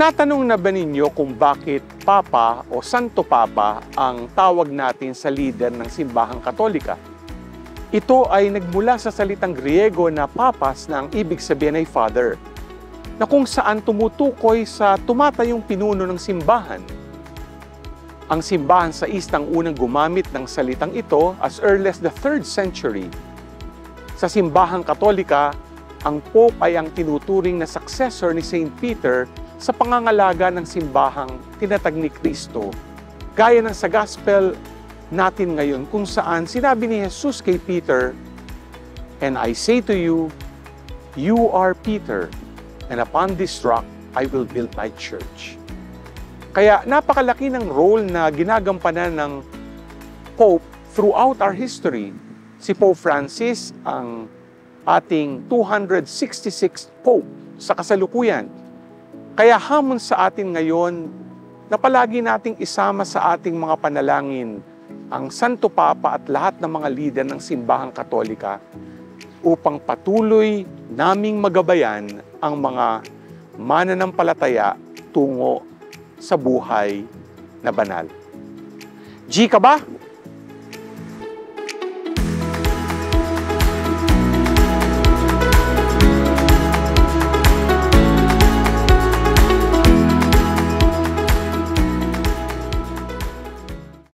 Natanong na ba ninyo kung bakit Papa o Santo Papa ang tawag natin sa lider ng simbahang Katolika? Ito ay nagmula sa salitang Griego na papas na ang ibig sabihin ay father, na kung saan tumutukoy sa tumatayong pinuno ng simbahan. Ang simbahan sa East ang unang gumamit ng salitang ito as early as the 3rd century. Sa simbahang Katolika, ang Pope ay ang tinuturing na successor ni Saint Peter sa pangangalaga ng simbahang tinatag ni Kristo, gaya ng sa Gospel natin ngayon kung saan sinabi ni Jesus kay Peter, "And I say to you, you are Peter, and upon this rock I will build my church." Kaya napakalaki ng role na ginagampanan ng Pope throughout our history. Si Pope Francis ang ating 266th Pope sa kasalukuyan. Kaya hamon sa atin ngayon na palagi nating isama sa ating mga panalangin ang Santo Papa at lahat ng mga lider ng simbahang Katolika upang patuloy naming magabayan ang mga mananampalataya tungo sa buhay na banal. G ka ba?